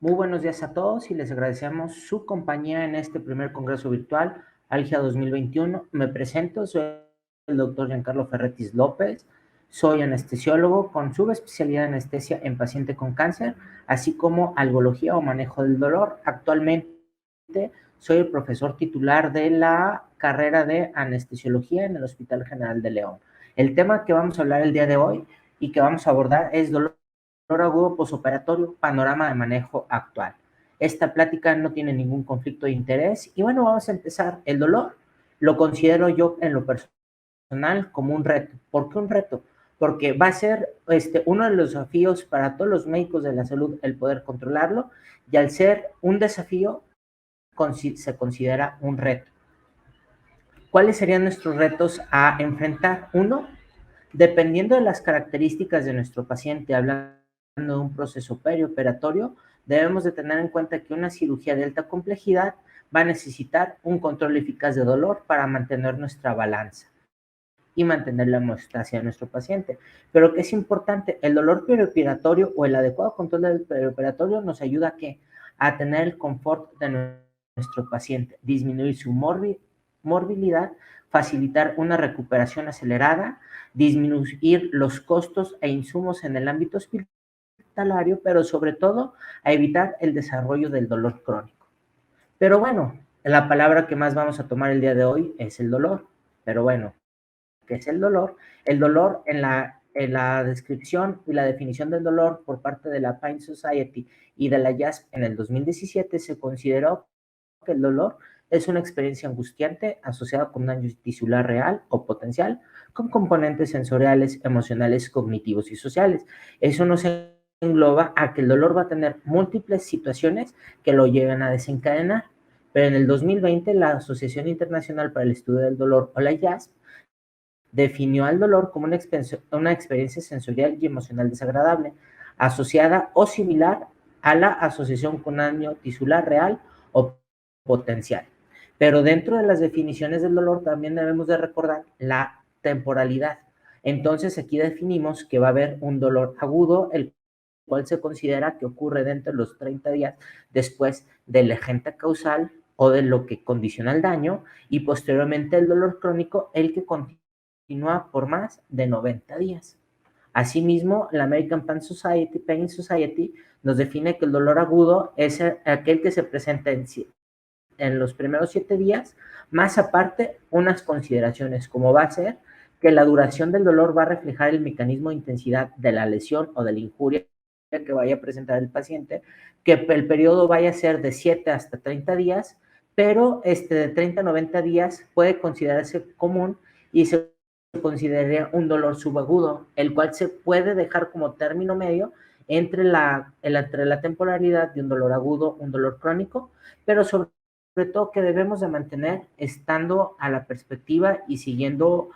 Muy buenos días a todos y les agradecemos su compañía en este primer congreso virtual Algia 2021. Me presento, soy el doctor Giancarlo Ferretis López, soy anestesiólogo con subespecialidad de anestesia en paciente con cáncer, así como algología o manejo del dolor. Actualmente soy el profesor titular de la carrera de anestesiología en el Hospital General de León. El tema que vamos a hablar el día de hoy y que vamos a abordar es dolor agudo posoperatorio, panorama de manejo actual. Esta plática no tiene ningún conflicto de interés y bueno, vamos a empezar. El dolor lo considero yo en lo personal como un reto. ¿Por qué un reto? Porque va a ser uno de los desafíos para todos los médicos de la salud el poder controlarlo, y al ser un desafío se considera un reto. ¿Cuáles serían nuestros retos a enfrentar? Uno, dependiendo de las características de nuestro paciente, hablando de un proceso perioperatorio, debemos de tener en cuenta que una cirugía de alta complejidad va a necesitar un control eficaz de dolor para mantener nuestra balanza y mantener la hemostasia de nuestro paciente. Pero que es importante, el dolor perioperatorio o el adecuado control del perioperatorio nos ayuda a tener el confort de nuestro paciente, disminuir su morbilidad, facilitar una recuperación acelerada, disminuir los costos e insumos en el ámbito hospitalario, pero sobre todo a evitar el desarrollo del dolor crónico. Pero bueno, la palabra que más vamos a tomar el día de hoy es el dolor. Pero bueno, ¿qué es el dolor? El dolor en la descripción y la definición del dolor por parte de la Pain Society y de la JASP en el 2017 se consideró que el dolor es una experiencia angustiante asociada con daño tisular real o potencial, con componentes sensoriales, emocionales, cognitivos y sociales. Eso nos engloba a que el dolor va a tener múltiples situaciones que lo lleven a desencadenar. Pero en el 2020, la Asociación Internacional para el Estudio del Dolor, o la JASP, definió al dolor como una experiencia sensorial y emocional desagradable, asociada o similar a la asociación con daño tisular real o potencial. Pero dentro de las definiciones del dolor también debemos de recordar la temporalidad. Entonces aquí definimos que va a haber un dolor agudo, el cual se considera que ocurre dentro de los 30 días después del agente causal o de lo que condiciona el daño, y posteriormente el dolor crónico, el que continúa por más de 90 días. Asimismo, la American Pain Society nos define que el dolor agudo es aquel que se presenta en los primeros 7 días, más aparte unas consideraciones como va a ser que la duración del dolor va a reflejar el mecanismo de intensidad de la lesión o de la injuria que vaya a presentar el paciente, que el periodo vaya a ser de 7 hasta 30 días, pero de 30 a 90 días puede considerarse común y se consideraría un dolor subagudo, el cual se puede dejar como término medio entre la temporalidad de un dolor agudo, un dolor crónico, pero sobre todo que debemos de mantener estando a la perspectiva y siguiendo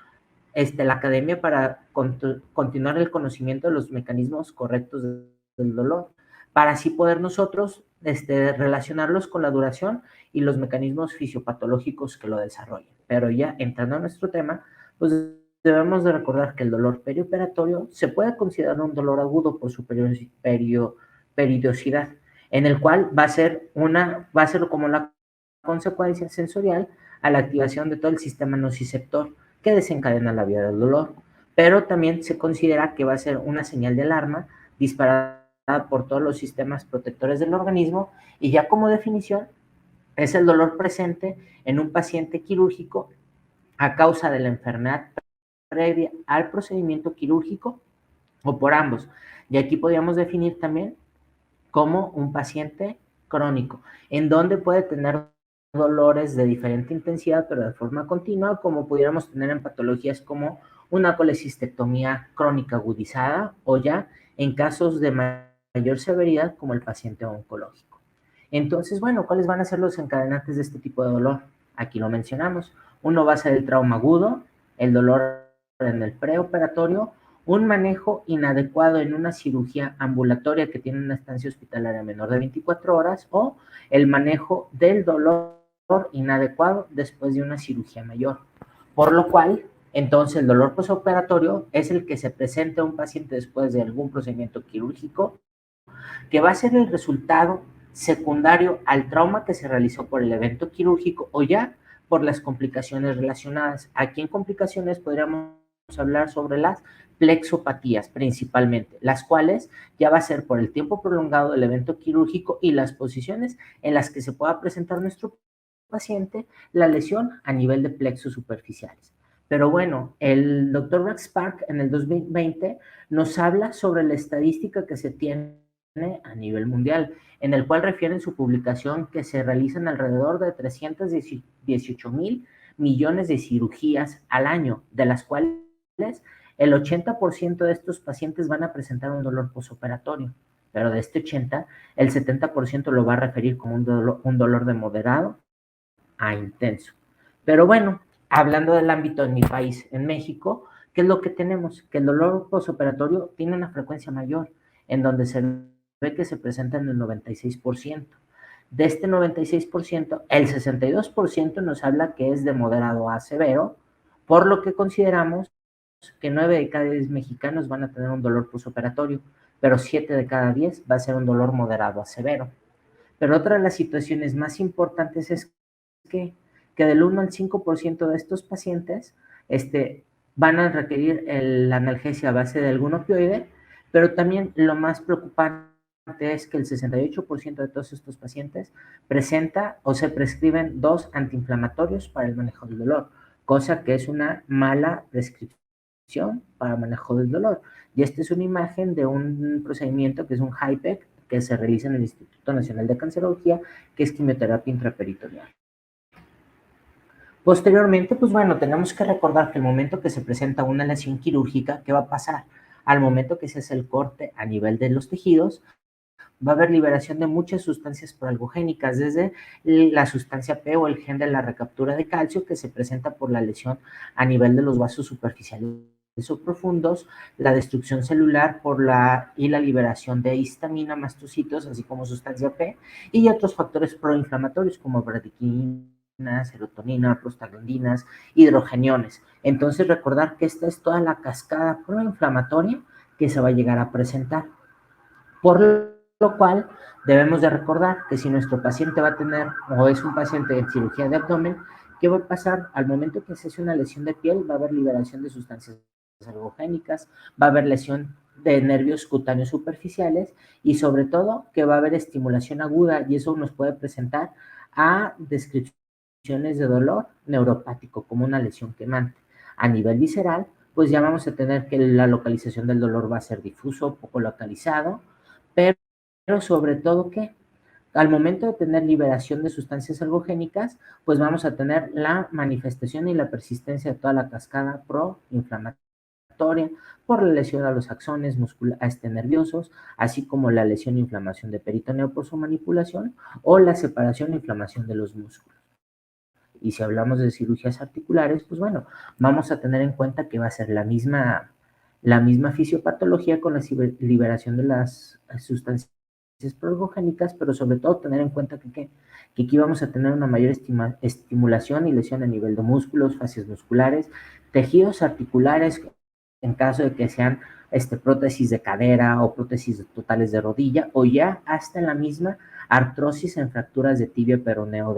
la academia para continuar el conocimiento de los mecanismos correctos del dolor, para así poder nosotros relacionarlos con la duración y los mecanismos fisiopatológicos que lo desarrollan. Pero ya entrando a nuestro tema, pues debemos de recordar que el dolor perioperatorio se puede considerar un dolor agudo por su periodicidad, en el cual va a ser como la consecuencia sensorial a la activación de todo el sistema nociceptor que desencadena la vía del dolor, pero también se considera que va a ser una señal de alarma disparada por todos los sistemas protectores del organismo, y ya como definición es el dolor presente en un paciente quirúrgico a causa de la enfermedad previa al procedimiento quirúrgico o por ambos. Y aquí podríamos definir también como un paciente crónico, en donde puede tener dolores de diferente intensidad, pero de forma continua, como pudiéramos tener en patologías como una colecistectomía crónica agudizada, o ya en casos de mayor severidad como el paciente oncológico. Entonces, bueno, ¿cuáles van a ser los encadenantes de este tipo de dolor? Aquí lo mencionamos. Uno va a ser el trauma agudo, el dolor en el preoperatorio, un manejo inadecuado en una cirugía ambulatoria que tiene una estancia hospitalaria menor de 24 horas, o el manejo del dolor inadecuado después de una cirugía mayor. Por lo cual, entonces el dolor postoperatorio es el que se presenta a un paciente después de algún procedimiento quirúrgico, que va a ser el resultado secundario al trauma que se realizó por el evento quirúrgico o ya por las complicaciones relacionadas. Aquí en complicaciones podríamos hablar sobre las plexopatías principalmente, las cuales ya va a ser por el tiempo prolongado del evento quirúrgico y las posiciones en las que se pueda presentar nuestro paciente la lesión a nivel de plexos superficiales. Pero bueno, el doctor Max Park en el 2020 nos habla sobre la estadística que se tiene a nivel mundial, en el cual refiere en su publicación que se realizan alrededor de 318 mil millones de cirugías al año, de las cuales el 80% de estos pacientes van a presentar un dolor posoperatorio, pero de este 80, el 70% lo va a referir como un dolor de moderado a intenso. Pero bueno, hablando del ámbito en mi país, en México, ¿qué es lo que tenemos? Que el dolor posoperatorio tiene una frecuencia mayor, en donde se ve que se presenta en el 96%. De este 96%, el 62% nos habla que es de moderado a severo, por lo que consideramos que 9 de cada 10 mexicanos van a tener un dolor posoperatorio, pero 7 de cada 10 va a ser un dolor moderado a severo. Pero otra de las situaciones más importantes es que, que del 1 al 5% de estos pacientes van a requerir la analgesia a base de algún opioide, pero también lo más preocupante es que el 68% de todos estos pacientes presenta o se prescriben 2 antiinflamatorios para el manejo del dolor, cosa que es una mala prescripción para manejo del dolor. Y esta es una imagen de un procedimiento que es un HIPEC que se realiza en el Instituto Nacional de Cancerología, que es quimioterapia intraperitoneal. Posteriormente, pues bueno, tenemos que recordar que el momento que se presenta una lesión quirúrgica, ¿qué va a pasar? Al momento que se hace el corte a nivel de los tejidos, va a haber liberación de muchas sustancias proalgogénicas, desde la sustancia P o el gen de la recaptura de calcio que se presenta por la lesión a nivel de los vasos superficiales o profundos, la destrucción celular y la liberación de histamina, mastocitos, así como sustancia P, y otros factores proinflamatorios como bradiquina, serotonina, prostaglandinas, hidrogeniones. Entonces recordar que esta es toda la cascada proinflamatoria que se va a llegar a presentar. Por lo cual debemos de recordar que si nuestro paciente va a tener o es un paciente en cirugía de abdomen, ¿qué va a pasar? Al momento que se hace una lesión de piel, va a haber liberación de sustancias ergogénicas, va a haber lesión de nervios cutáneos superficiales y sobre todo que va a haber estimulación aguda y eso nos puede presentar a descripciones de dolor neuropático como una lesión quemante. A nivel visceral, pues ya vamos a tener que la localización del dolor va a ser difuso, poco localizado, pero sobre todo que al momento de tener liberación de sustancias ergogénicas, pues vamos a tener la manifestación y la persistencia de toda la cascada proinflamatoria por la lesión a los axones nerviosos, así como la lesión e inflamación de peritoneo por su manipulación o la separación e inflamación de los músculos. Y si hablamos de cirugías articulares, pues bueno, vamos a tener en cuenta que va a ser la misma fisiopatología con la liberación de las sustancias proergogénicas, pero sobre todo tener en cuenta que aquí vamos a tener una mayor estimulación y lesión a nivel de músculos, fascias musculares, tejidos articulares, en caso de que sean prótesis de cadera o prótesis totales de rodilla, o ya hasta la misma artrosis en fracturas de tibia, peroneo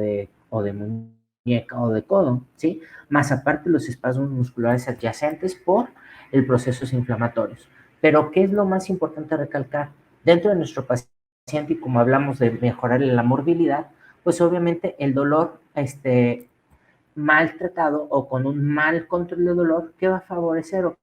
o de muñeca o de codo, ¿sí? Más aparte los espasmos musculares adyacentes por el procesos inflamatorios. Pero, ¿qué es lo más importante recalcar? Dentro de nuestro paciente, y como hablamos de mejorar la morbilidad, pues obviamente el dolor maltratado o con un mal control de dolor, ¿qué va a favorecer o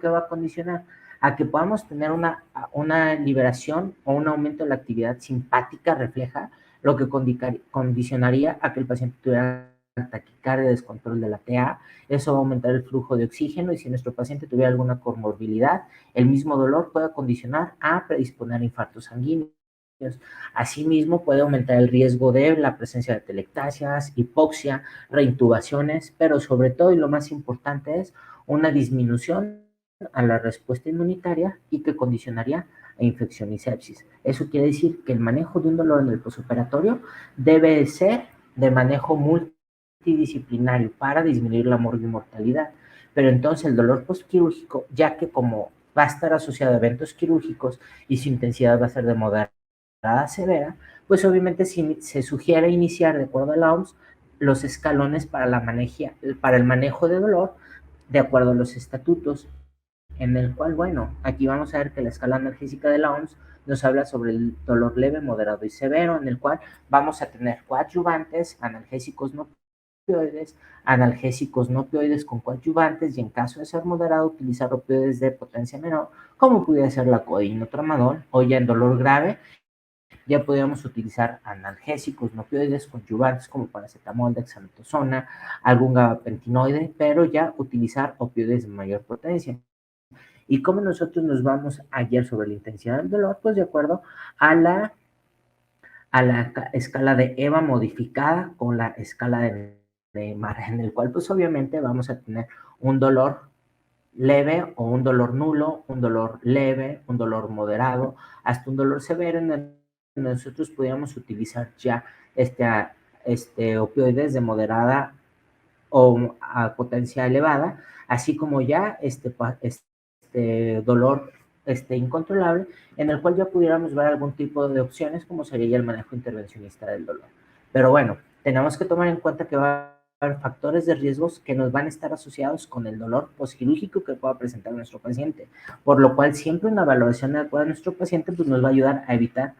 qué va a condicionar? A que podamos tener una liberación o un aumento de la actividad simpática refleja, lo que condicionaría a que el paciente tuviera taquicardia, descontrol de la TA, eso va a aumentar el flujo de oxígeno y si nuestro paciente tuviera alguna comorbilidad, el mismo dolor puede condicionar a predisponer a infartos sanguíneos. Asimismo, puede aumentar el riesgo de la presencia de telectasias, hipoxia, reintubaciones, pero sobre todo y lo más importante es una disminución a la respuesta inmunitaria y que condicionaría a infección y sepsis. Eso quiere decir que el manejo de un dolor en el posoperatorio debe ser de manejo multidisciplinario para disminuir la mortalidad. Pero entonces el dolor postquirúrgico, ya que como va a estar asociado a eventos quirúrgicos y su intensidad va a ser de moderada a severa, pues obviamente se sugiere iniciar, de acuerdo a la OMS, los escalones para el manejo de dolor, de acuerdo a los estatutos, en el cual, bueno, aquí vamos a ver que la escala analgésica de la OMS nos habla sobre el dolor leve, moderado y severo, en el cual vamos a tener coadyuvantes, analgésicos no opioides con coadyuvantes, y en caso de ser moderado, utilizar opioides de potencia menor, como pudiera ser la codeína o tramadol, o ya en dolor grave, ya podríamos utilizar analgésicos no opioides coadyuvantes como paracetamol, dexametasona, algún gabapentinoide, pero ya utilizar opioides de mayor potencia. ¿Y cómo nosotros nos vamos a guiar sobre la intensidad del dolor? Pues de acuerdo a la escala de EVA modificada con la escala de Mar, en el cual pues obviamente vamos a tener un dolor leve o un dolor nulo, un dolor leve, un dolor moderado, hasta un dolor severo, en el que nosotros podríamos utilizar ya opioides de moderada o a potencia elevada, así como ya dolor incontrolable, en el cual ya pudiéramos ver algún tipo de opciones, como sería ya el manejo intervencionista del dolor. Pero bueno, tenemos que tomar en cuenta que va a haber factores de riesgos que nos van a estar asociados con el dolor postquirúrgico que pueda presentar nuestro paciente, por lo cual siempre una valoración adecuada de nuestro paciente pues nos va a ayudar a evitar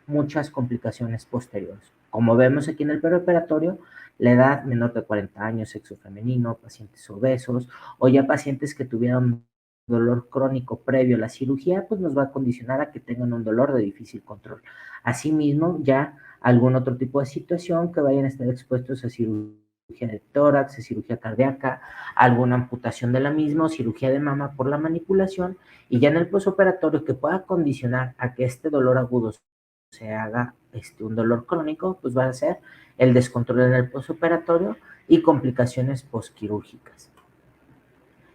muchas complicaciones posteriores. Como vemos aquí en el perioperatorio, la edad menor de 40 años, sexo femenino, pacientes obesos o ya pacientes que tuvieron dolor crónico previo a la cirugía, pues nos va a condicionar a que tengan un dolor de difícil control. Asimismo, ya algún otro tipo de situación que vayan a estar expuestos a cirugía de tórax, a cirugía cardíaca, alguna amputación de la misma o cirugía de mama por la manipulación, y ya en el postoperatorio que pueda condicionar a que este dolor agudo se haga un dolor crónico, pues va a ser el descontrol en el postoperatorio y complicaciones postquirúrgicas.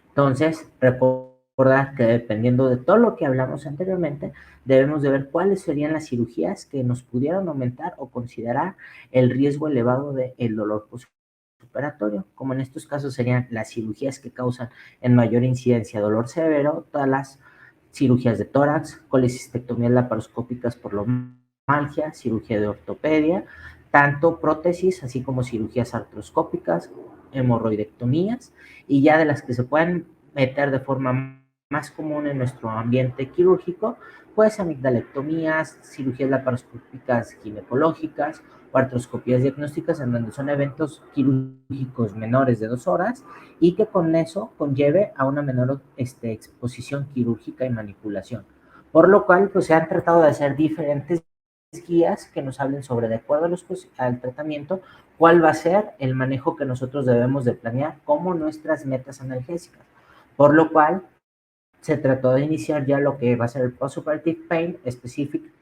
Entonces, recordar que dependiendo de todo lo que hablamos anteriormente, debemos de ver cuáles serían las cirugías que nos pudieran aumentar o considerar el riesgo elevado del dolor postoperatorio, como en estos casos serían las cirugías que causan en mayor incidencia dolor severo, todas las cirugías de tórax, colecistectomías laparoscópicas por lomalgia, cirugía de ortopedia, tanto prótesis, así como cirugías artroscópicas, hemorroidectomías, y ya de las que se pueden meter de forma más común en nuestro ambiente quirúrgico, pues amigdalectomías, cirugías laparoscópicas ginecológicas o artroscopías diagnósticas, en donde son eventos quirúrgicos menores de 2 horas y que con eso conlleve a una menor exposición quirúrgica y manipulación. Por lo cual, pues se han tratado de hacer diferentes guías que nos hablen sobre, de acuerdo al tratamiento, cuál va a ser el manejo que nosotros debemos de planear como nuestras metas analgésicas. Por lo cual, se trató de iniciar ya lo que va a ser el Postoperative Pain Specific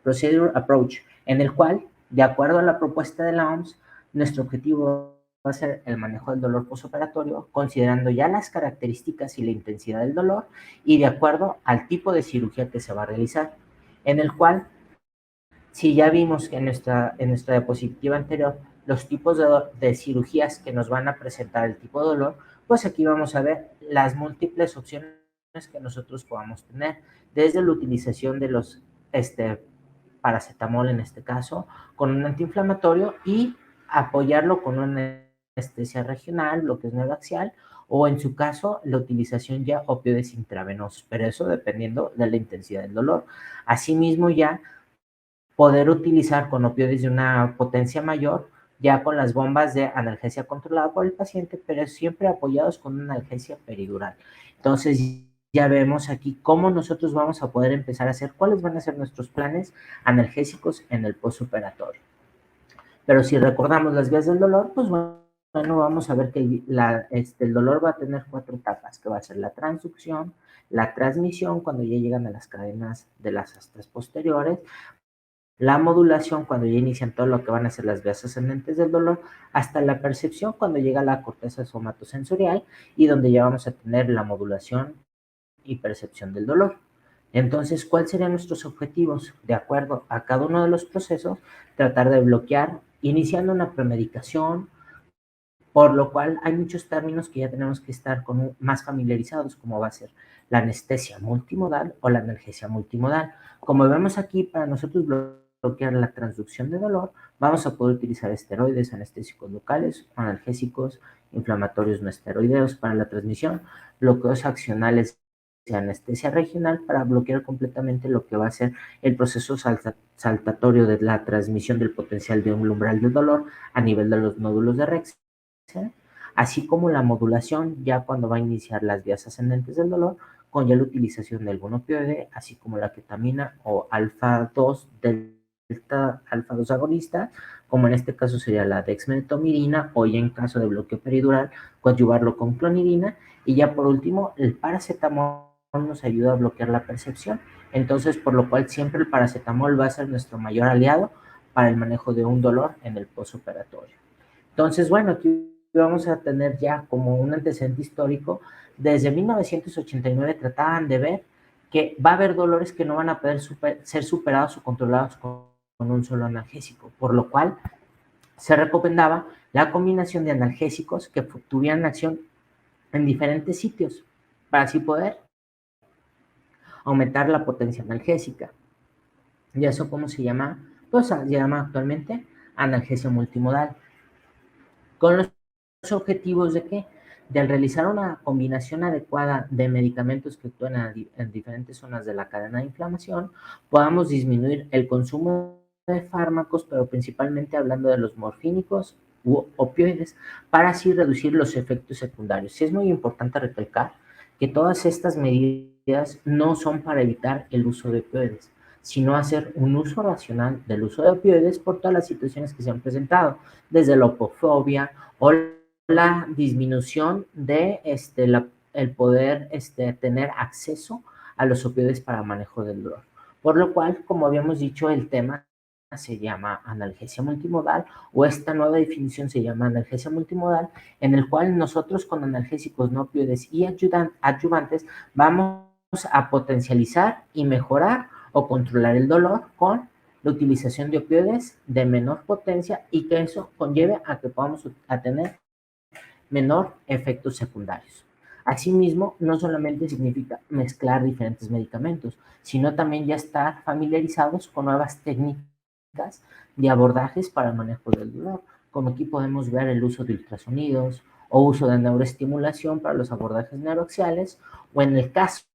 Procedure Approach, en el cual, de acuerdo a la propuesta de la OMS, nuestro objetivo va a ser el manejo del dolor postoperatorio, considerando ya las características y la intensidad del dolor y de acuerdo al tipo de cirugía que se va a realizar, en el cual, si ya vimos que en nuestra diapositiva anterior los tipos de cirugías que nos van a presentar el tipo de dolor, pues aquí vamos a ver las múltiples opciones que nosotros podamos tener, desde la utilización de los paracetamol en este caso, con un antiinflamatorio y apoyarlo con una anestesia regional, lo que es neoaxial, o en su caso la utilización ya opioides intravenosos, pero eso dependiendo de la intensidad del dolor. Asimismo ya poder utilizar con opioides de una potencia mayor, ya con las bombas de analgesia controlada por el paciente, pero siempre apoyados con una analgesia peridural. Entonces, ya vemos aquí cómo nosotros vamos a poder empezar a hacer, cuáles van a ser nuestros planes analgésicos en el postoperatorio. Pero si recordamos las vías del dolor, pues bueno, vamos a ver que el dolor va a tener 4 etapas, que va a ser la transducción, la transmisión, cuando ya llegan a las cadenas de las astas posteriores, la modulación, cuando ya inician todo lo que van a ser las vías ascendentes del dolor, hasta la percepción, cuando llega la corteza somatosensorial y donde ya vamos a tener la modulación y percepción del dolor. Entonces, ¿cuáles serían nuestros objetivos? De acuerdo a cada uno de los procesos, tratar de bloquear, iniciando una premedicación, por lo cual hay muchos términos que ya tenemos que estar más familiarizados, como va a ser la anestesia multimodal o la analgesia multimodal. Como vemos aquí, para nosotros bloquear la transducción de dolor, vamos a poder utilizar esteroides, anestésicos locales, analgésicos, inflamatorios no esteroideos para la transmisión, bloqueos accionales de anestesia regional para bloquear completamente lo que va a ser el proceso saltatorio de la transmisión del potencial de un umbral de dolor a nivel de los nódulos de Rex, así como la modulación ya cuando va a iniciar las vías ascendentes del dolor con ya la utilización de algún opioide, así como la ketamina o alfa-2 delta alfa-2 agonista, como en este caso sería la dexmedetomidina, o ya en caso de bloqueo peridural, coadyuvarlo con clonidina, y ya por último, el paracetamol nos ayuda a bloquear la percepción, entonces por lo cual siempre el paracetamol va a ser nuestro mayor aliado para el manejo de un dolor en el postoperatorio. Entonces, bueno, aquí vamos a tener ya como un antecedente histórico. Desde 1989 trataban de ver que va a haber dolores que no van a poder ser superados o controlados con un solo analgésico, por lo cual se recomendaba la combinación de analgésicos que tuvieran acción en diferentes sitios para así poder aumentar la potencia analgésica. ¿Y eso cómo se llama? Pues se llama actualmente analgesia multimodal. Con los objetivos de qué? De al realizar una combinación adecuada de medicamentos que actúan en diferentes zonas de la cadena de inflamación, podamos disminuir el consumo de fármacos, pero principalmente hablando de los morfínicos u opioides, para así reducir los efectos secundarios. Sí es muy importante recalcar que todas estas medidas no son para evitar el uso de opioides, sino hacer un uso racional del uso de opioides por todas las situaciones que se han presentado, desde la opofobia o la disminución de el poder tener acceso a los opioides para manejo del dolor. Por lo cual, como habíamos dicho, el tema se llama analgesia multimodal, o esta nueva definición se llama analgesia multimodal, en el cual nosotros con analgésicos no opioides y adyuvantes vamos a potencializar y mejorar o controlar el dolor con la utilización de opioides de menor potencia, y que eso conlleve a que podamos tener menor efectos secundarios. Asimismo, no solamente significa mezclar diferentes medicamentos, sino también ya estar familiarizados con nuevas técnicas de abordajes para el manejo del dolor, como aquí podemos ver el uso de ultrasonidos o uso de neuroestimulación para los abordajes neuroaxiales, o en el caso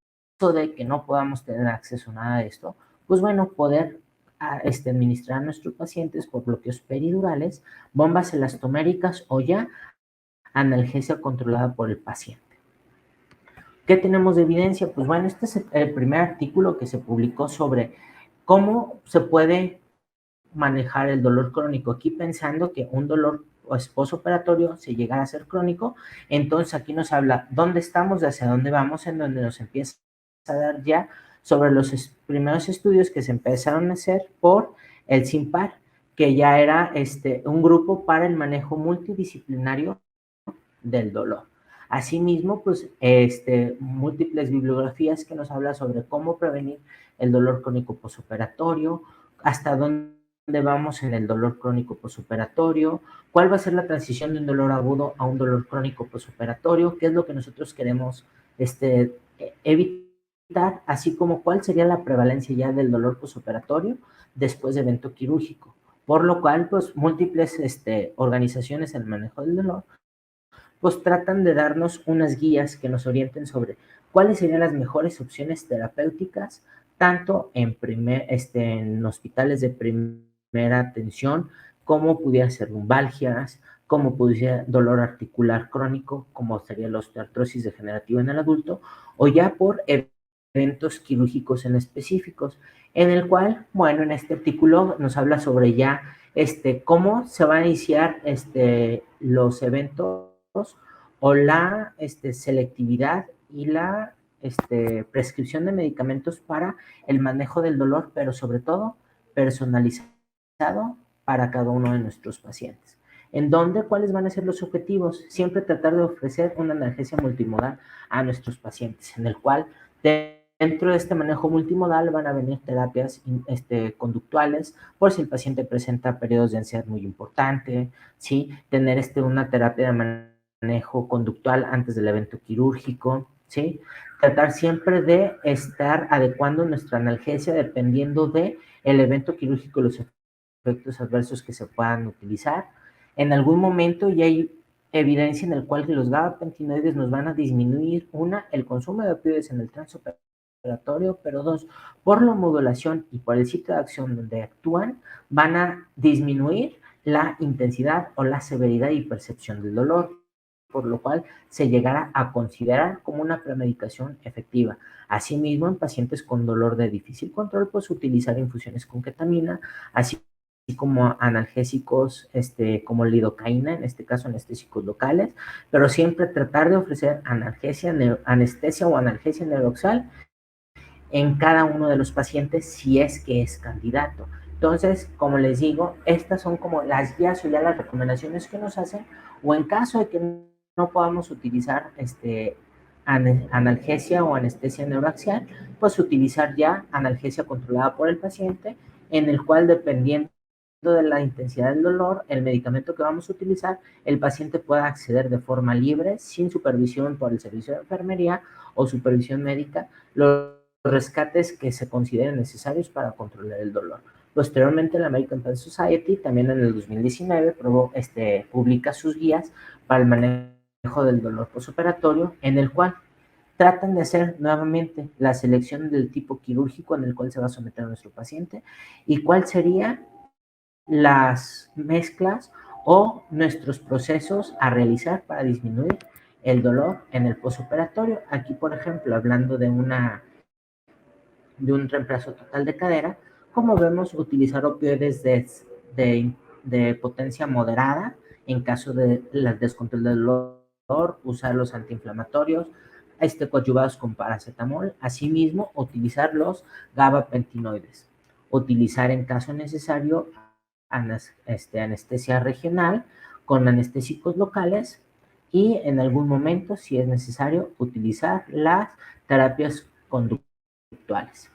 de que no podamos tener acceso a nada de esto, pues bueno, poder administrar a nuestros pacientes por bloqueos peridurales, bombas elastoméricas o ya analgesia controlada por el paciente. ¿Qué tenemos de evidencia? Pues bueno, este es el primer artículo que se publicó sobre cómo se puede manejar el dolor crónico. Aquí pensando que un dolor postoperatorio se llegara a ser crónico, entonces aquí nos habla dónde estamos, hacia dónde vamos, en donde nos empieza a dar ya sobre los primeros estudios que se empezaron a hacer por el CIMPAR, que ya era un grupo para el manejo multidisciplinario del dolor. Asimismo, pues, múltiples bibliografías que nos habla sobre cómo prevenir el dolor crónico postoperatorio, hasta dónde vamos en el dolor crónico postoperatorio, cuál va a ser la transición de un dolor agudo a un dolor crónico postoperatorio, qué es lo que nosotros queremos evitar, así como cuál sería la prevalencia ya del dolor postoperatorio después de evento quirúrgico. Por lo cual, pues, múltiples organizaciones en el manejo del dolor pues tratan de darnos unas guías que nos orienten sobre cuáles serían las mejores opciones terapéuticas, tanto en hospitales de primera atención, como pudiera ser lumbalgias, como pudiera dolor articular crónico, como sería la osteoartrosis degenerativa en el adulto, o ya por eventos quirúrgicos en específicos, en el cual, bueno, en este artículo nos habla sobre ya cómo se van a iniciar los eventos o la selectividad y la prescripción de medicamentos para el manejo del dolor, pero sobre todo personalizado para cada uno de nuestros pacientes. ¿En dónde? ¿Cuáles van a ser los objetivos? Siempre tratar de ofrecer una analgesia multimodal a nuestros pacientes, en el cual Dentro de este manejo multimodal van a venir terapias conductuales, por si el paciente presenta periodos de ansiedad muy importante, ¿sí? Tener una terapia de manejo conductual antes del evento quirúrgico, ¿sí? Tratar siempre de estar adecuando nuestra analgesia dependiendo de el evento quirúrgico y los efectos adversos que se puedan utilizar. En algún momento ya hay evidencia en el cual que los gabapentinoides nos van a disminuir, el consumo de opioides en el transoperatorio, pero dos, por la modulación y por el sitio de acción donde actúan, van a disminuir la intensidad o la severidad y percepción del dolor, por lo cual se llegará a considerar como una premedicación efectiva. Asimismo, en pacientes con dolor de difícil control, pues utilizar infusiones con ketamina, así como analgésicos como lidocaína, en este caso anestésicos locales, pero siempre tratar de ofrecer anestesia o analgesia neuroxal en cada uno de los pacientes si es que es candidato. Entonces, como les digo, estas son como las guías o ya las recomendaciones que nos hacen, o en caso de que no podamos utilizar analgesia o anestesia neuroaxial, pues utilizar ya analgesia controlada por el paciente, en el cual dependiendo de la intensidad del dolor, el medicamento que vamos a utilizar, el paciente pueda acceder de forma libre, sin supervisión por el servicio de enfermería o supervisión médica, los rescates que se consideren necesarios para controlar el dolor. Posteriormente, la American Cancer Society, también en el 2019, publica sus guías para el manejo del dolor postoperatorio, en el cual tratan de hacer nuevamente la selección del tipo quirúrgico en el cual se va a someter a nuestro paciente y cuál sería las mezclas o nuestros procesos a realizar para disminuir el dolor en el postoperatorio. Aquí, por ejemplo, hablando de un reemplazo total de cadera, como vemos, utilizar opioides de potencia moderada en caso de la descontrol del dolor, usar los antiinflamatorios, coadyuvados con paracetamol, asimismo utilizar los gabapentinoides, utilizar en caso necesario anestesia regional con anestésicos locales y en algún momento, si es necesario, utilizar las terapias conductuales.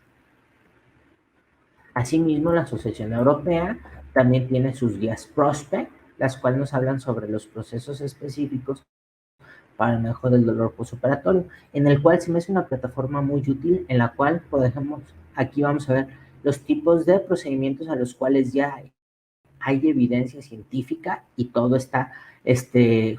Asimismo, la Asociación Europea también tiene sus guías Prospect, las cuales nos hablan sobre los procesos específicos para el manejo del dolor postoperatorio, en el cual se me hace una plataforma muy útil en la cual podemos, aquí vamos a ver los tipos de procedimientos a los cuales ya hay evidencia científica y todo está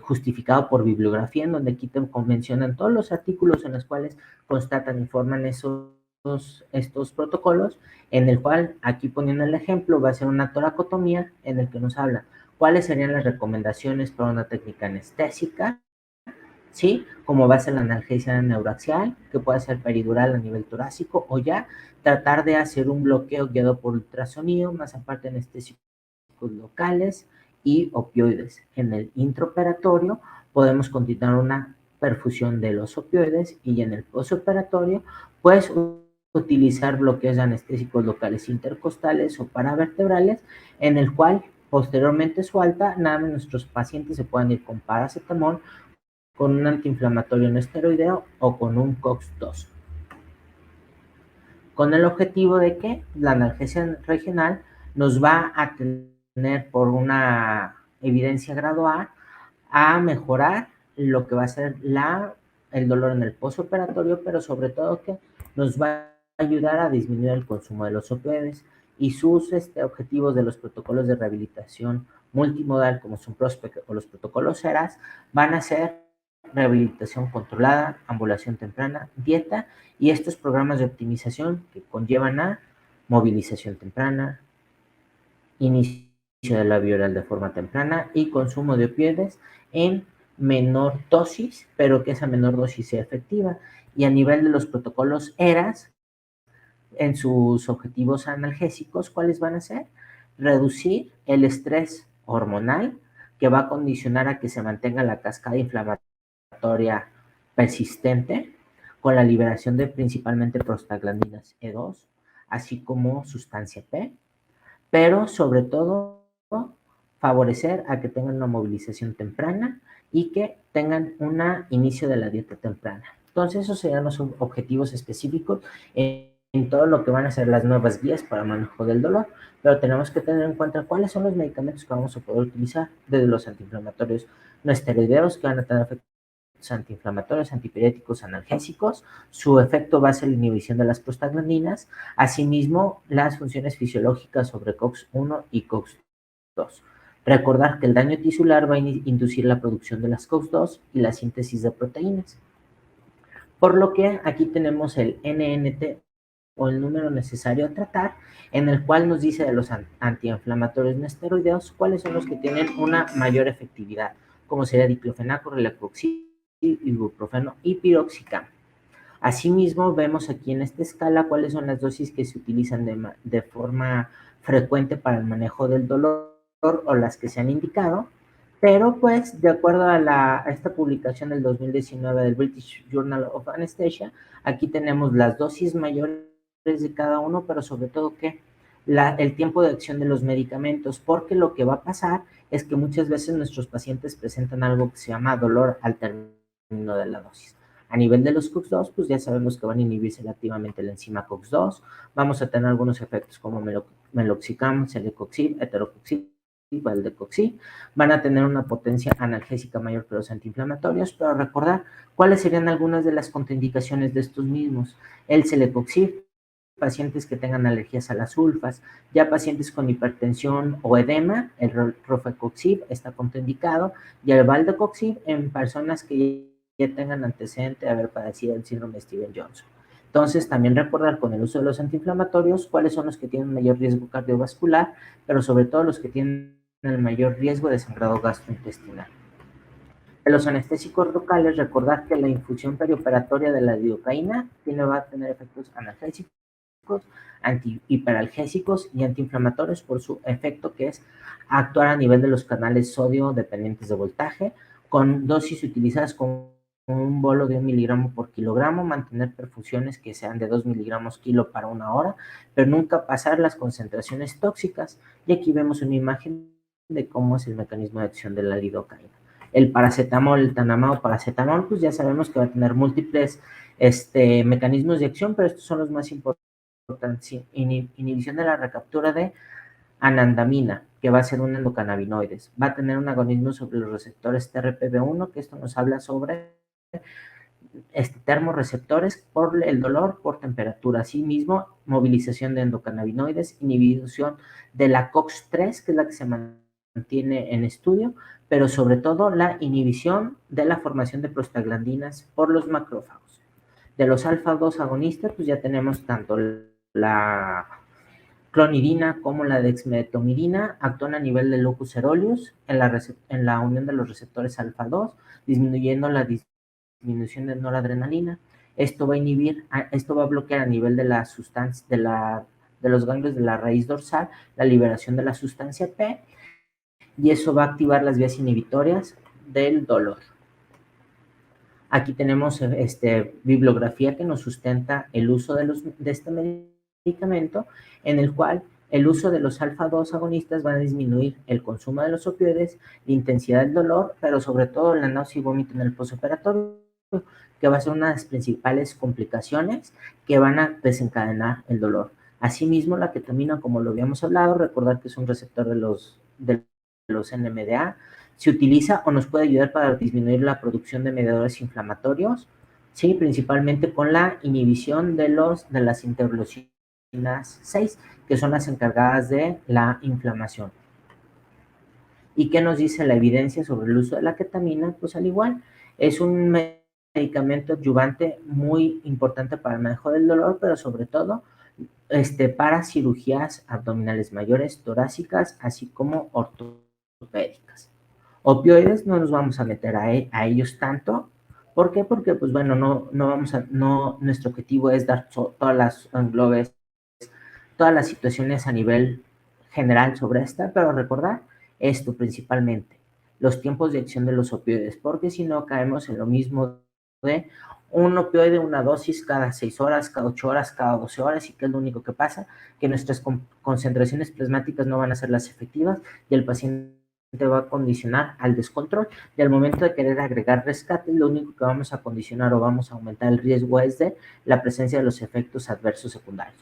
justificado por bibliografía, en donde aquí te mencionan todos los artículos en los cuales constatan, informan estos protocolos, en el cual, aquí poniendo el ejemplo, va a ser una toracotomía en el que nos habla cuáles serían las recomendaciones para una técnica anestésica, ¿sí? Como va a ser la analgesia neuroaxial, que puede ser peridural a nivel torácico, o ya tratar de hacer un bloqueo guiado por ultrasonido, más aparte anestésicos locales y opioides. En el intraoperatorio podemos continuar una perfusión de los opioides y en el postoperatorio, pues utilizar bloqueos de anestésicos locales intercostales o paravertebrales, en el cual posteriormente su alta, nada más nuestros pacientes se pueden ir con paracetamol, con un antiinflamatorio no esteroideo o con un COX-2, con el objetivo de que la analgesia regional nos va a tener por una evidencia gradual a mejorar lo que va a ser el dolor en el postoperatorio, pero sobre todo que nos va a ayudar a disminuir el consumo de los opioides y sus objetivos de los protocolos de rehabilitación multimodal, como son Prospect o los protocolos CERAS, van a ser rehabilitación controlada, ambulación temprana, dieta y estos programas de optimización que conllevan a movilización temprana, inicio de la vía oral de forma temprana y consumo de opioides en menor dosis, pero que esa menor dosis sea efectiva. Y a nivel de los protocolos ERAS, en sus objetivos analgésicos, ¿cuáles van a ser? Reducir el estrés hormonal, que va a condicionar a que se mantenga la cascada inflamatoria persistente, con la liberación de principalmente prostaglandinas E2, así como sustancia P, pero sobre todo favorecer a que tengan una movilización temprana y que tengan un inicio de la dieta temprana. Entonces, esos serían los objetivos específicos en todo lo que van a ser las nuevas guías para manejo del dolor, pero tenemos que tener en cuenta cuáles son los medicamentos que vamos a poder utilizar, desde los antiinflamatorios no esteroideos, que van a tener efectos antiinflamatorios, antipiréticos, analgésicos. Su efecto va a ser la inhibición de las prostaglandinas, asimismo las funciones fisiológicas sobre COX-1 y COX-2. Recordar que el daño tisular va a inducir la producción de las COX-2 y la síntesis de proteínas. Por lo que aquí tenemos el NNT o el número necesario a tratar, en el cual nos dice de los antiinflamatorios no esteroideos cuáles son los que tienen una mayor efectividad, como sería diclofenaco, relecoxib, ibuprofeno y piroxicam. Asimismo, vemos aquí en esta escala cuáles son las dosis que se utilizan de forma frecuente para el manejo del dolor o las que se han indicado, pero pues de acuerdo a esta publicación del 2019 del British Journal of Anesthesia, aquí tenemos las dosis mayores de cada uno, pero sobre todo que el tiempo de acción de los medicamentos, porque lo que va a pasar es que muchas veces nuestros pacientes presentan algo que se llama dolor al término de la dosis. A nivel de los COX-2, pues ya sabemos que van a inhibir selectivamente la enzima COX-2, vamos a tener algunos efectos como meloxicam, celecoxib, heterocoxib, valdecoxib, van a tener una potencia analgésica mayor que los antiinflamatorios, pero recordar cuáles serían algunas de las contraindicaciones de estos mismos. El celecoxib, pacientes que tengan alergias a las sulfas, ya pacientes con hipertensión o edema, el rofecoxib está contraindicado, y el valdecoxib en personas que ya tengan antecedente de haber padecido el síndrome de Stevens-Johnson. Entonces, también recordar con el uso de los antiinflamatorios cuáles son los que tienen mayor riesgo cardiovascular, pero sobre todo los que tienen el mayor riesgo de sangrado gastrointestinal. En los anestésicos locales, recordar que la infusión perioperatoria de la lidocaína va a tener efectos analgésicos, antihiperalgésicos y antiinflamatorios por su efecto que es actuar a nivel de los canales sodio dependientes de voltaje, con dosis utilizadas con un bolo de 1 miligramo por kilogramo, mantener perfusiones que sean de 2 miligramos kilo para 1 hora, pero nunca pasar las concentraciones tóxicas. Y aquí vemos una imagen de cómo es el mecanismo de acción de la lidocaína. El paracetamol, el tanamao paracetamol, pues ya sabemos que va a tener múltiples mecanismos de acción, pero estos son los más importantes. Inhibición de la recaptura de anandamina, que va a ser un endocannabinoides. Va a tener un agonismo sobre los receptores TRPV1, que esto nos habla sobre termorreceptores por el dolor, por temperatura. Asimismo, movilización de endocannabinoides, inhibición de la COX-3, que es la que se mantiene en estudio, pero sobre todo la inhibición de la formación de prostaglandinas por los macrófagos. De los alfa-2 agonistas, pues ya tenemos tanto la clonidina como la dexmedetomidina, actúan a nivel del locus coeruleus en la unión de los receptores alfa-2, disminuyendo la disminución de noradrenalina. Esto va a bloquear a nivel de la sustancia, de los ganglios de la raíz dorsal, la liberación de la sustancia P, y eso va a activar las vías inhibitorias del dolor. Aquí tenemos bibliografía que nos sustenta el uso de este medicamento, en el cual el uso de los alfa-2 agonistas van a disminuir el consumo de los opioides, la intensidad del dolor, pero sobre todo la náusea y vómito en el postoperatorio, que va a ser una de las principales complicaciones que van a desencadenar el dolor. Asimismo, la ketamina, como lo habíamos hablado, recordar que es un receptor de los NMDA, se utiliza o nos puede ayudar para disminuir la producción de mediadores inflamatorios, ¿sí? Principalmente con la inhibición de las interleucinas 6, que son las encargadas de la inflamación. ¿Y qué nos dice la evidencia sobre el uso de la ketamina? Pues al igual, es un medicamento adyuvante muy importante para el manejo del dolor, pero sobre todo para cirugías abdominales mayores, torácicas, así como ortopédicas. Opioides no nos vamos a meter a ellos tanto. ¿Por qué? Porque, pues bueno, nuestro objetivo es dar todas las englobes, todas las situaciones a nivel general sobre esta, pero recordar esto principalmente, los tiempos de acción de los opioides, porque si no caemos en lo mismo de un opioide, una dosis cada 6 horas, cada 8 horas, cada 12 horas, y que es lo único que pasa, que nuestras concentraciones plasmáticas no van a ser las efectivas y el paciente va a condicionar al descontrol, y al momento de querer agregar rescate, lo único que vamos a condicionar o vamos a aumentar el riesgo es de la presencia de los efectos adversos secundarios.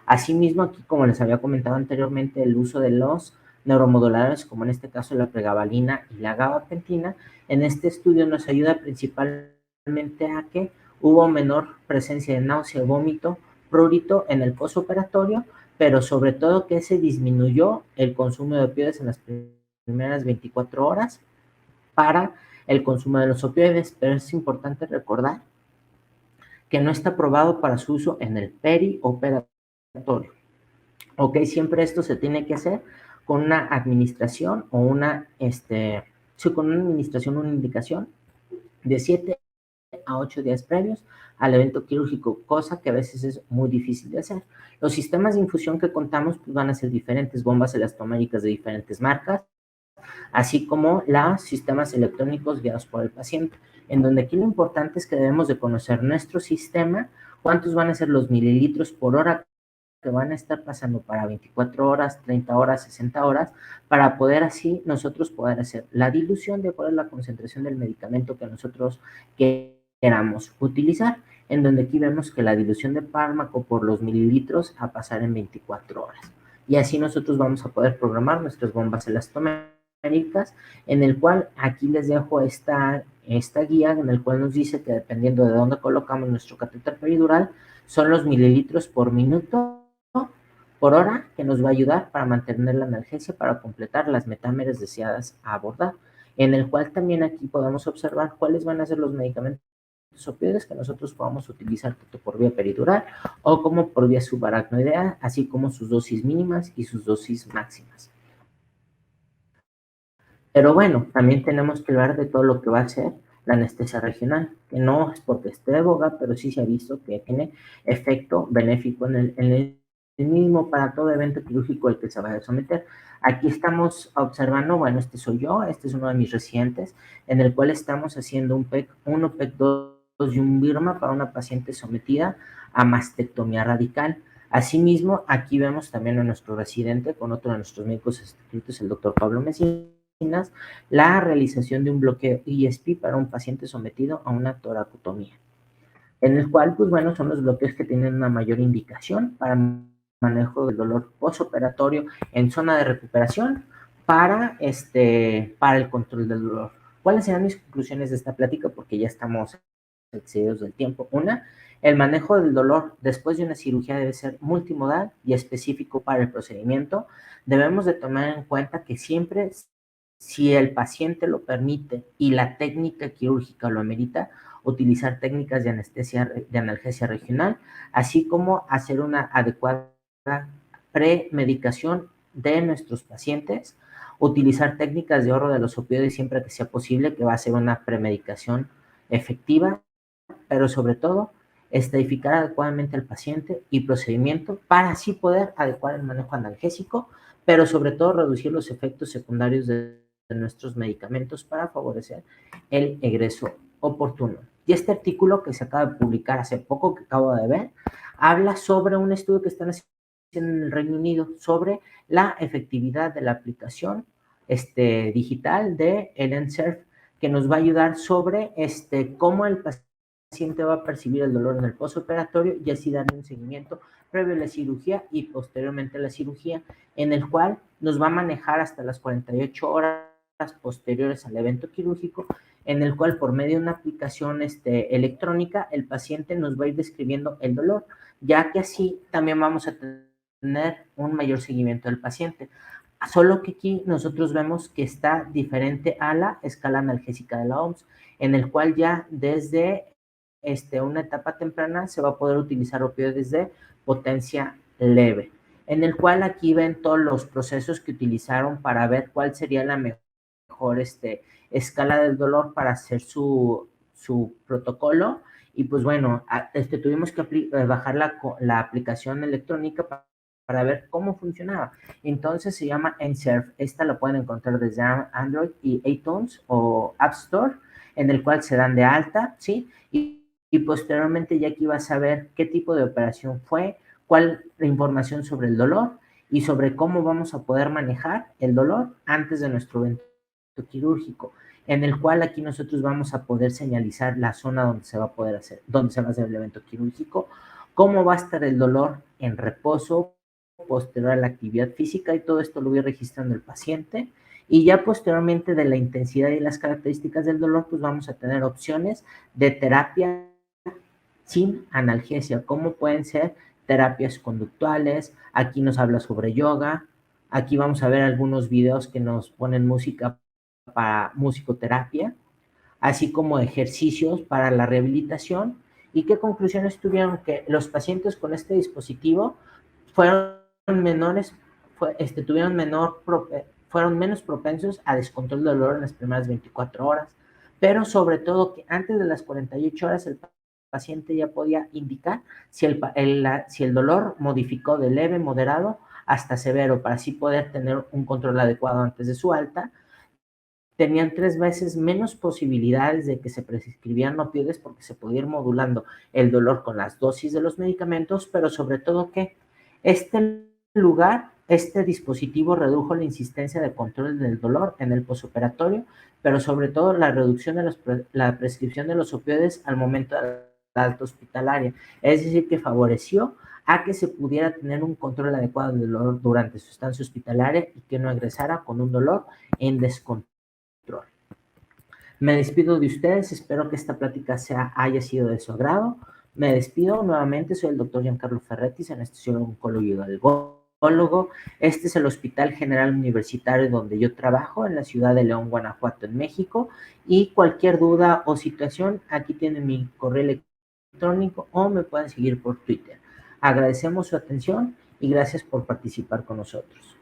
Asimismo, aquí, como les había comentado anteriormente, el uso de los neuromoduladores, como en este caso la pregabalina y la gabapentina, en este estudio nos ayuda principalmente a que hubo menor presencia de náusea, vómito, prurito en el postoperatorio, pero sobre todo que se disminuyó el consumo de opioides en las primeras 24 horas para el consumo de los opioides, pero es importante recordar que no está aprobado para su uso en el perioperatorio. Ok, siempre esto se tiene que hacer con una administración o con una administración, una indicación de 7 a 8 días previos al evento quirúrgico, cosa que a veces es muy difícil de hacer. Los sistemas de infusión que contamos pues, van a ser diferentes, bombas elastoméricas de diferentes marcas, así como los sistemas electrónicos guiados por el paciente, en donde aquí lo importante es que debemos de conocer nuestro sistema, cuántos van a ser los mililitros por hora que van a estar pasando para 24 horas, 30 horas, 60 horas, para poder así nosotros poder hacer la dilución de cuál es la concentración del medicamento que nosotros queramos utilizar, en donde aquí vemos que la dilución de fármaco por los mililitros a pasar en 24 horas. Y así nosotros vamos a poder programar nuestras bombas elastoméricas, en el cual aquí les dejo esta guía, en el cual nos dice que dependiendo de dónde colocamos nuestro catéter peridural, son los mililitros por minuto por hora que nos va a ayudar para mantener la analgesia para completar las metámeres deseadas a abordar, en el cual también aquí podemos observar cuáles van a ser los medicamentos opioides que nosotros podamos utilizar tanto por vía peridural o como por vía subaracnoidea, así como sus dosis mínimas y sus dosis máximas. Pero bueno, también tenemos que hablar de todo lo que va a ser la anestesia regional, que no es porque esté de boga, pero sí se ha visto que tiene efecto benéfico en el mismo para todo evento quirúrgico al que se vaya a someter. Aquí estamos observando, bueno, este soy yo, este es uno de mis recientes, en el cual estamos haciendo un PEC 1, PEC 2 y un BIRMA para una paciente sometida a mastectomía radical. Asimismo, aquí vemos también a nuestro residente con otro de nuestros médicos escritos, el doctor Pablo Mesina, la realización de un bloqueo ESP para un paciente sometido a una toracotomía, en el cual, pues bueno, son los bloqueos que tienen una mayor indicación para manejo del dolor postoperatorio en zona de recuperación para el control del dolor. ¿Cuáles serán mis conclusiones de esta plática? Porque ya estamos excedidos del tiempo. Una, el manejo del dolor después de una cirugía debe ser multimodal y específico para el procedimiento. Debemos de tomar en cuenta que siempre, si el paciente lo permite y la técnica quirúrgica lo amerita, utilizar técnicas de anestesia, de analgesia regional, así como hacer una adecuada premedicación de nuestros pacientes, utilizar técnicas de ahorro de los opioides siempre que sea posible, que va a ser una premedicación efectiva, pero sobre todo estadificar adecuadamente al paciente y procedimiento para así poder adecuar el manejo analgésico, pero sobre todo reducir los efectos secundarios de nuestros medicamentos para favorecer el egreso oportuno. Y este artículo que se acaba de publicar hace poco, que acabo de ver, habla sobre un estudio que están haciendo en el Reino Unido sobre la efectividad de la aplicación digital de el NSERF, que nos va a ayudar sobre cómo el paciente va a percibir el dolor en el postoperatorio y así darle un seguimiento previo a la cirugía y posteriormente a la cirugía, en el cual nos va a manejar hasta las 48 horas posteriores al evento quirúrgico, en el cual por medio de una aplicación electrónica el paciente nos va a ir describiendo el dolor, ya que así también vamos a tener un mayor seguimiento del paciente. Solo que aquí nosotros vemos que está diferente a la escala analgésica de la OMS, en el cual ya desde una etapa temprana se va a poder utilizar opioides de potencia leve, en el cual aquí ven todos los procesos que utilizaron para ver cuál sería la mejor escala del dolor para hacer su protocolo. Y pues bueno, tuvimos que bajar la aplicación electrónica para ver cómo funcionaba. Entonces se llama NSERF. Esta la pueden encontrar desde Android y iTunes o App Store, en el cual se dan de alta, ¿sí? Y posteriormente ya aquí vas a ver qué tipo de operación fue, cuál la información sobre el dolor y sobre cómo vamos a poder manejar el dolor antes de nuestro evento quirúrgico, en el cual aquí nosotros vamos a poder señalizar la zona donde se va a poder hacer, donde se va a hacer el evento quirúrgico, cómo va a estar el dolor en reposo posterior a la actividad física, y todo esto lo voy registrando el paciente. Y ya posteriormente de la intensidad y las características del dolor, pues vamos a tener opciones de terapia sin analgesia, como pueden ser terapias conductuales. Aquí nos habla sobre yoga. Aquí vamos a ver algunos videos que nos ponen música para musicoterapia, así como ejercicios para la rehabilitación. ¿Y qué conclusiones tuvieron? Que los pacientes con este dispositivo fueron menores, tuvieron fueron menos propensos a descontrol de dolor en las primeras 24 horas, pero sobre todo que antes de las 48 horas el paciente ya podía indicar si si el dolor modificó de leve, moderado hasta severo, para así poder tener un control adecuado antes de su alta. Tenían 3 veces menos posibilidades de que se prescribieran opioides, porque se podía ir modulando el dolor con las dosis de los medicamentos, pero sobre todo que este dispositivo redujo la insistencia de control del dolor en el posoperatorio, pero sobre todo la reducción de la prescripción de los opioides al momento de la alta hospitalaria. Es decir, que favoreció a que se pudiera tener un control adecuado del dolor durante su estancia hospitalaria y que no egresara con un dolor en descontrol. Me despido de ustedes, espero que esta plática haya sido de su agrado. Me despido nuevamente, soy el doctor Giancarlo Ferretis, anestesiólogo, oncólogo y algólogo. Este es el Hospital General Universitario donde yo trabajo, en la ciudad de León, Guanajuato, en México. Y cualquier duda o situación, aquí tienen mi correo electrónico o me pueden seguir por Twitter. Agradecemos su atención y gracias por participar con nosotros.